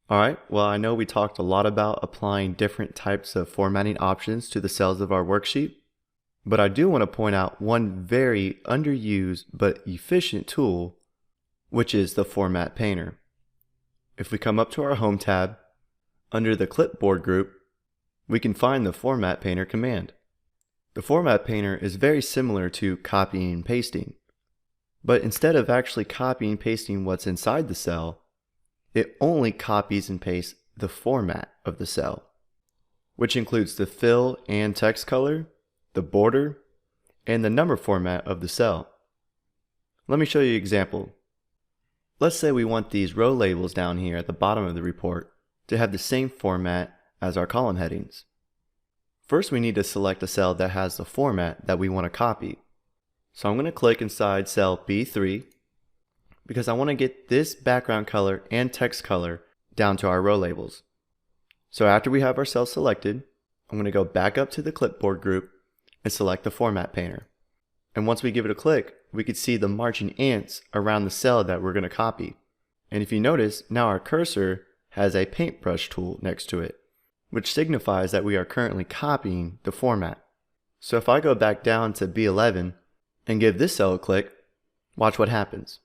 Alright, well I know we talked a lot about applying different types of formatting options to the cells of our worksheet, but I do want to point out one very underused but efficient tool, which is the Format Painter. If we come up to our Home tab, under the Clipboard group, we can find the Format Painter command. The Format Painter is very similar to copying and pasting, but instead of actually copying and pasting what's inside the cell, it only copies and pastes the format of the cell, which includes the fill and text color, the border, and the number format of the cell. Let me show you an example. Let's say we want these row labels down here at the bottom of the report to have the same format as our column headings. First, we need to select a cell that has the format that we want to copy. So I'm going to click inside cell B3 because I want to get this background color and text color down to our row labels. So after we have our cell selected, I'm going to go back up to the Clipboard group and select the Format Painter. And once we give it a click, we can see the marching ants around the cell that we're going to copy. And if you notice, now our cursor has a paintbrush tool next to it, which signifies that we are currently copying the format. So if I go back down to B11 and give this cell a click, watch what happens.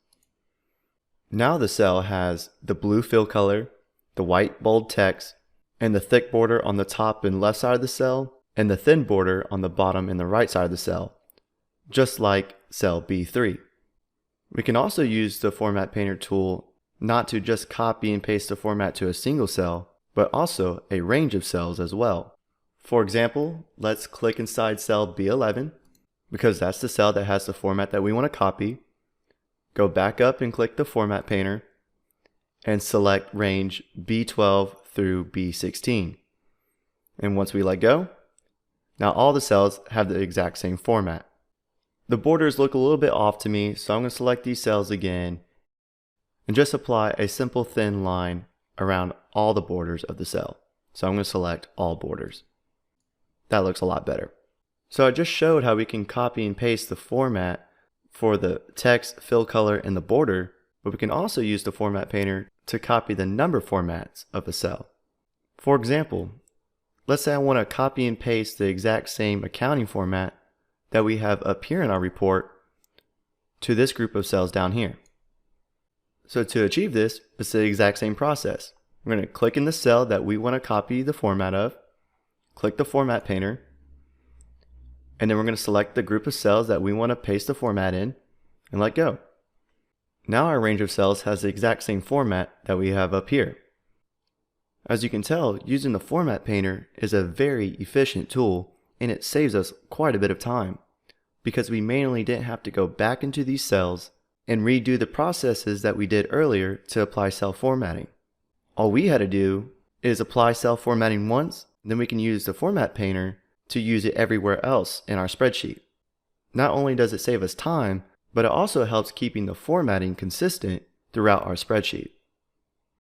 Now the cell has the blue fill color, the white bold text, and the thick border on the top and left side of the cell, and the thin border on the bottom and the right side of the cell, just like cell B3. We can also use the Format Painter tool not to just copy and paste the format to a single cell, but also a range of cells as well. For example, let's click inside cell B11, because that's the cell that has the format that we want to copy. Go back up and click the Format Painter and select range B12 through B16. And once we let go, now all the cells have the exact same format. The borders look a little bit off to me, so I'm going to select these cells again and just apply a simple thin line around all the borders of the cell. So I'm going to select all borders. That looks a lot better. So I just showed how we can copy and paste the format for the text, fill color, and the border, but we can also use the Format Painter to copy the number formats of a cell. For example, let's say I want to copy and paste the exact same accounting format that we have up here in our report to this group of cells down here. So to achieve this, it's the exact same process. We're going to click in the cell that we want to copy the format of, click the Format Painter, and then we're going to select the group of cells that we want to paste the format in and let go. Now our range of cells has the exact same format that we have up here. As you can tell, using the Format Painter is a very efficient tool, and it saves us quite a bit of time because we manually didn't have to go back into these cells and redo the processes that we did earlier to apply cell formatting. All we had to do is apply cell formatting once, then we can use the Format Painter to use it everywhere else in our spreadsheet. Not only does it save us time, but it also helps keeping the formatting consistent throughout our spreadsheet.